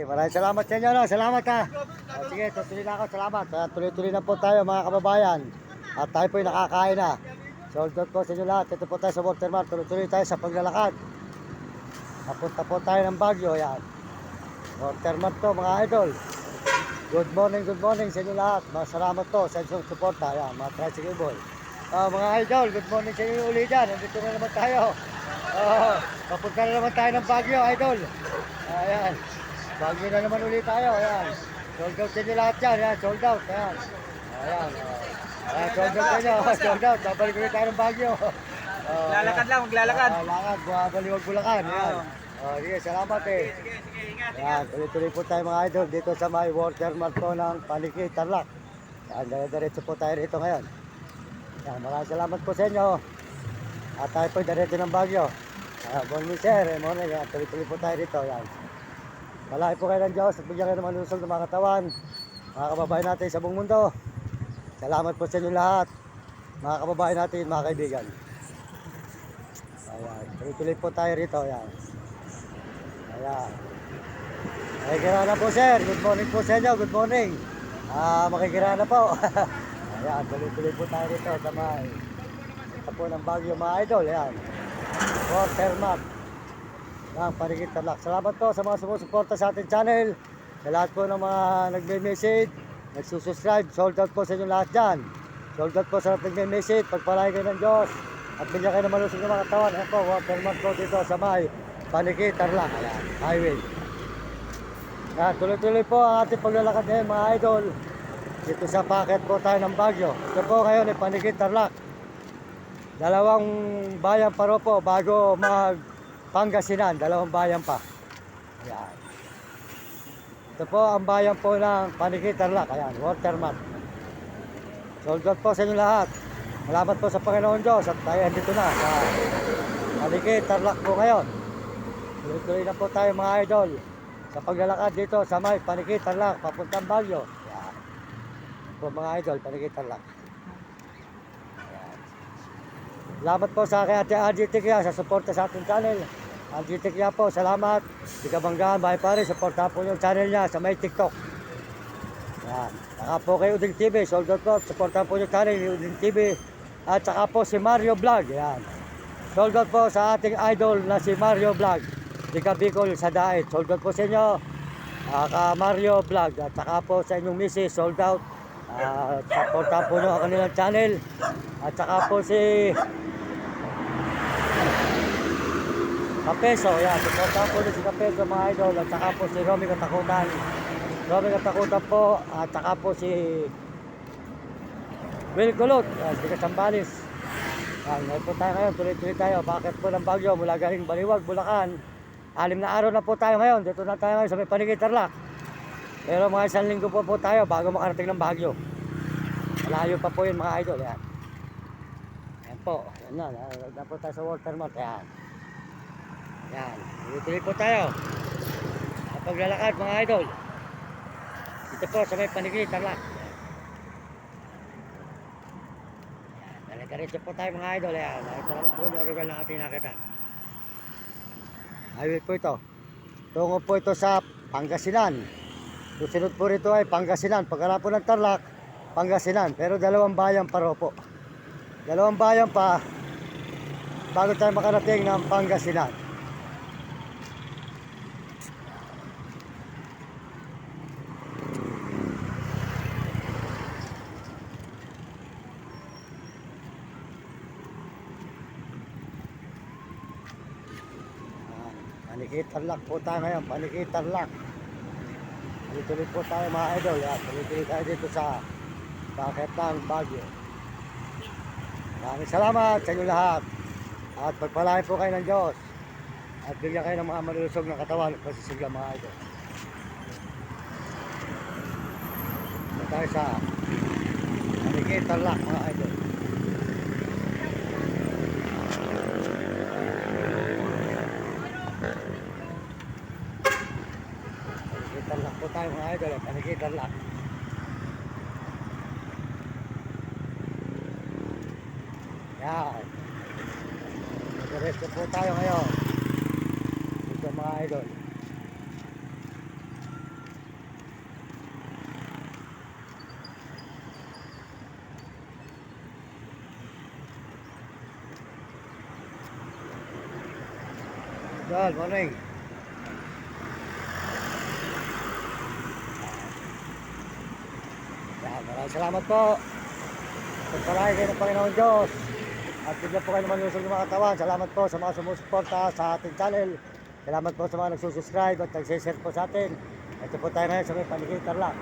maraming salamat sa inyo. No? Salamat ha. Sige, tutuloy na ako. Salamat. Tuloy-tuloy na po tayo mga kababayan. At tayo po nakakain na. Sold out po sa inyo lahat. Ito po tayo sa Watermark. Tuloy-tuloy tayo sa paglalakad. Napunta po tayo ng Baguio. Yan. Watermark to mga idol. Good morning sa inyo lahat. Salamat po sa inyong suporta. Yan, mga tricycle boy. Mga idol, good morning sa inyo ulit dyan. Nandito na naman tayo. Papunta na naman tayo ng Baguio, idol. Ayan. Baguio na naman ulit tayo. Ayan. Sold out sa inyo lahat dyan. Ayan, sold out. Ayan. Ayan. Ayan, sold out sa inyo. Sold out. Babalik ulit tayo ng Baguio. Lalakad lang, maglalakad. Lakad, Baliwag Bulacan. Ayan. Sige, salamat eh. Ayan, tuloy-tuloy po tayo mga idol dito sa may Watermark po ng Paniki, Tarlac. Ayan, diretso po tayo rito ngayon. Ayan, maraming salamat po sa inyo. At tayo po diretso ng Baguio. Morning sir, morning. Ayan, tuloy-tuloy po tayo rito. Ayan. Malaki po kayo ng Diyos at bigyan kayo ng malusog ng mga katawan. Mga kababayan natin sa buong mundo. Salamat po sa inyo lahat. Mga kababayan natin, mga kaibigan. Ayan, tuloy-tuloy po tayo rito. Ayan. Ayan. Makikirana po sir. Good morning po sa inyo. Good morning. Makikirana po. Ayan, tuloy-tuloy po tayo rito sa may ito po ng Baguio mga idol. Ayan. Watermark ng Paniki, Tarlac. Salamat po sa mga sumusuporta sa ating channel. Sa lahat po ng mga nagme-message, nagsusubscribe. Sold out po sa inyo lahat dyan. Sold out po sa lahat nagme-message. Pagpalain kayo ng Diyos. At bigyan kayo ng malusog ng mga katawan. Ayan po, Watermark po dito sa may Paniki, Tarlac. Ayan, highway. Ayan, tuloy-tuloy po ang ating paglalakad ngayon mga idol. Dito sa packet po tayo ng Baguio. Ito po ngayon ay Paniki, Tarlac. Dalawang bayan pa ro po bago mag Pangasinan. Dalawang bayan pa. Ayan. Ito po ang bayan po ng Paniki, Tarlac. Ayan, Watermark. Sold out po sa inyo lahat. Salamat po sa Panginoon Diyos. At tayo dito na sa Paniki, Tarlac po ngayon. Tuloy-tuloy na po tayo mga idol sa paglalakad dito sa may Paniki, Tarlac papuntang Baguio. Ayan. Po mga idol, Paniki, Tarlac. Salamat po sa aking ate RGT Kya sa suporta sa ating channel. RGT Kya po, salamat. Di Kabanggaan, Bahay Pare, suporta po yung channel niya sa may TikTok. Yan. Saka po kay Uding TV, sold out po, suporta po yung channel ni Uding TV. At saka po si Mario Vlog. Yan. Sold out po sa ating idol na si Mario Vlog. Di Bicol sa Daet. Sold out po sa inyo. Ka Mario Vlog. At saka po sa inyong misis, sold out. Suporta po nyo ang kanilang channel. At saka po si Kapeso, yan, suportahan po si Kapeso mga idol. At saka po si Romy Katakutan. Romy Katakutan po. At saka po si Will Kulot, si Kasambalis. Yan, ngayon po tayo ngayon, tuloy-tuloy tayo. Bakit po ng Baguio, mula galing Baliwag, Bulacan. 6 na araw na po tayo ngayon. Dito na tayo ngayon sa may Paniki, Tarlac. Pero mga 1 linggo po tayo bago makarating ng Baguio. Malayo pa po yun mga idol. Yan. Yan po. Yan na. Nagda po tayo sa Watermark. Yan. Yan. Tuloy po tayo. Sa paglalakad mga idol. Dito po sa may Paniki, Tarlac. Yan. Nalagaritso po tayo mga idol. Yan. Ito naman po yung lugar na ating nakita. Highway po ito. Tungo po ito sa Pangasinan. Susunod po rito ay Pangasinan. Pagkaraan po ng Tarlac, Pangasinan. Pero dalawang bayan pa ro po. Dalawang bayan pa bago tayo makarating ng Pangasinan. Paniki, Tarlac po tayo ngayon. Paniki, Tarlac. Tuloy-tuloy po tayo mga idol. Tuloy-tuloy tayo dito sa packet ng Baguio. Maraming salamat sa inyo lahat. At pagpalain po kayo ng Diyos. At bigyan kayo ng mga malulusog na katawan at pasisigla mga idol. Ito tayo sa Paniki, Tarlac mga idol. Tarlac po tayo mga idol. Paniki, Tarlac. Yan. Nag-resto po tayo ngayon. Ito mga idol. Idol, morning. Yan, maraming salamat po. Pagpalain kayo ng Panginoon Diyos. At bigyan po kayo ng malusog ng mga katawan. Salamat po sa mga sumusuporta sa ating channel. Salamat po sa mga nagsusubscribe at nag-share po sa atin. Ito po tayo ngayon sa may Panigay Tarlac.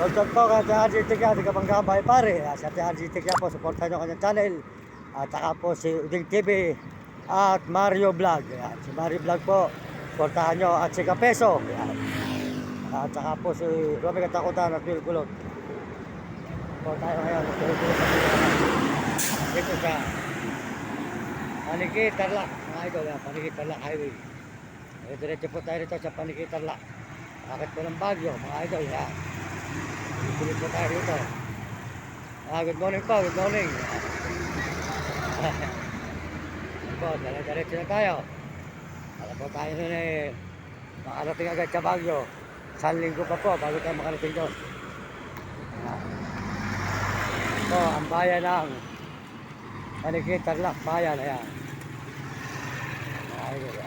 Welcome po kay Ate RG Tigya, di Kabangga Bay Pare. Si Ate RG Tigya po, supportan nyo kanyang channel. At saka po si Uding TV at Mario Vlog. Yan. Si Mario Vlog po, supportahan nyo. At si Kapeso. Yan. At saka po si Romy Katakutan at Will Kulot. Po tayo ngayon. Dito sa Panigay Tarlac, mga idol. Panigay Tarlac Highway. Diretso po tayo dito sa Panigay Tarlac. Akit po ng Baguio, mga idol. Yan. Tuloy po tayo dito. Good morning po, good morning. Po, diretso na tayo. Alam po tayo nun makarating agad sa Baguio. 1 linggo pa po bago tayo makarating doon. Ito ang bayan ng Panigay Tarlac, bayan. Ayan. Ayan.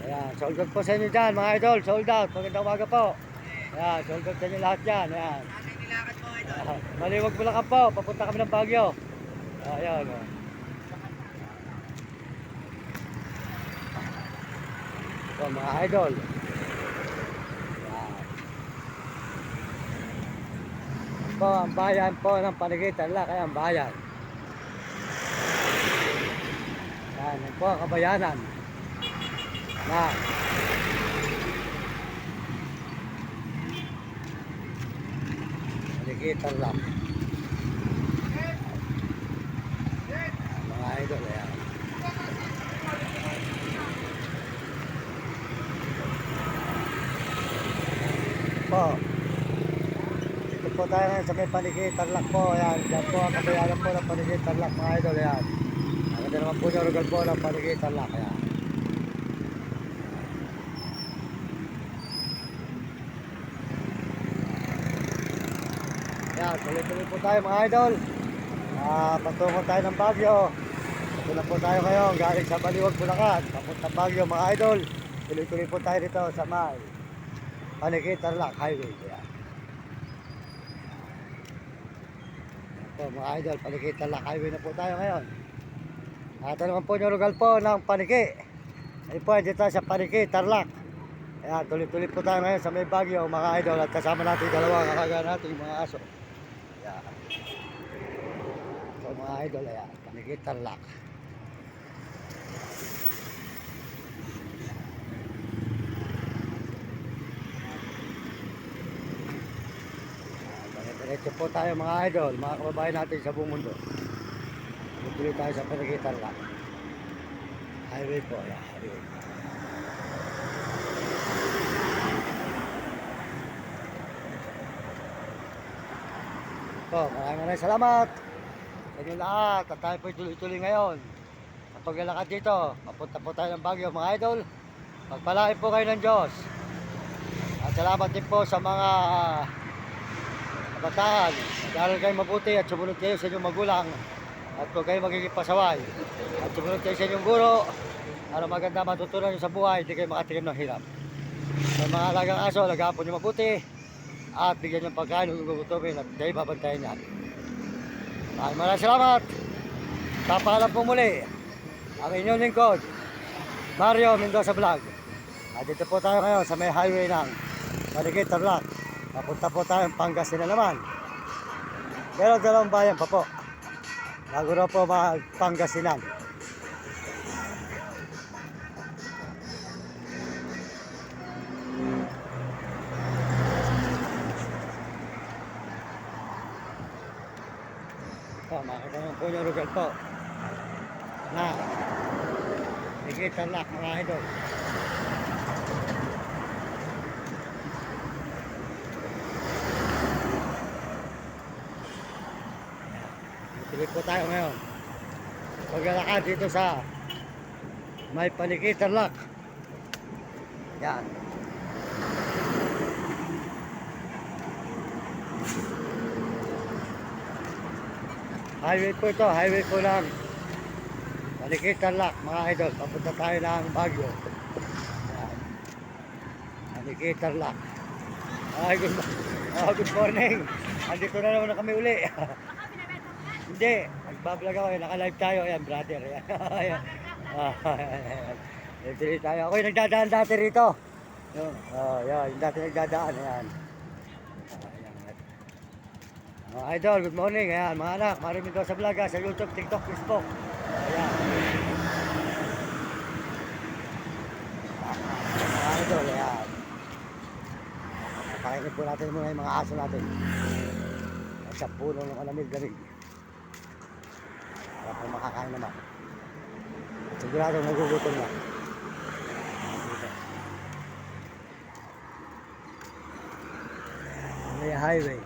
Ayan. Sold out po sa inyo dyan mga idol. Sold out. Magandang umaga po. Ayan. Sold out sa inyo lahat dyan. Ayan. Maliwag Bulacan po. Papunta kami ng Baguio. Ayan. Ito mga idol. Po ang bayan po ng Panigay Tarlac, kaya ang bayan. Yan po ang kabayanan na Panigay Tarlac. Mga idol, yan. Po po tayo ngayon sa may Panigay Tarlac po. Ayan, dyan po ang kabayanan po ng Panigay Tarlac, mga idol. Ayan. Maganda naman po yung lugar po ng Panigay Tarlac. Ayan. Ayan, tuloy-tuloy po tayo mga idol. Patungo tayo ng Baguio. Ito na po tayo ngayon. Galing sa Baliwag, Bulacan. Papuntang Baguio mga idol. Tuloy-tuloy po tayo dito sa may Panigay Tarlac Highway. Ayan. So, mga idol, Panigay Tarlac Highway na po tayo ngayon. Ito naman po yung lugar po ng Panigay. Ayun po, dito sa Panigay Tarlac. Ayan, tuloy-tuloy po tayo ngayon sa may Baguio mga idol. At kasama natin dalawa kakagana natin mga aso. Ayan. So mga idol, ayan, Panigay Tarlac. Diretso po tayo mga idol, mga kababayan natin sa buong mundo. Tuloy tayo sa Panigay Tarlac. Highway po, yeah, highway. So, maraming salamat sa inyo lahat. At tayo po tuloy-tuloy ngayon. Sa paglalakad dito, papunta po tayo ng Baguio mga idol. Pagpalain po kayo ng Diyos. At salamat din po sa mga kabataan. Mag-aaral kayo mabuti at sumunod kayo sa inyong magulang. At kung kayo magiging pasaway at sumunod kayo sa inyong guro, para maganda matutunan nyo sa buhay, hindi kayo makatikim ng hirap. Sa mga alagang aso, lagapon nyo mabuti at bigyan nyo pagkain kung gugutumin at kayo babantayan yan. Maraming salamat. Papaalam po muli ang inyong lingkod, Mario Mendoza Vlog. At dito po tayo ngayon sa may highway ng Panigay Tarlac. Papunta po tayo ng Pangasinan naman. Pero dalawang bayan pa po bago na po mag-Pangasinan. Makita naman po yung lugar po na Panigay Tarlac mga idol. Tuloy po tayo ngayon paglalakad dito sa may Panigay Tarlac. Yan. Highway po ito, highway po lang. Malikit Tarlac, mga idol. Papunta tayo ng Baguio. Ayan. Malikit Tarlac. Ay, good morning. Andito na naman na kami uli. Hindi, nagbablog ako. Naka-live tayo. Ayan, brother. Ayan. Ayan. Ayan. Tayo. Ako yung nagdadaan dati rito. Yung dati nagdadaan. Ayan. Mga idol, good morning. Ayan, mga anak, maraming daw sa vlog sa YouTube, TikTok, Facebook. Ayan. Mga idol, ayan. Pakinggan po natin muna yung mga aso natin. At sa puno ng alamig-lamig. Para po makakain naman. Sigurado nagugutom na. May highway.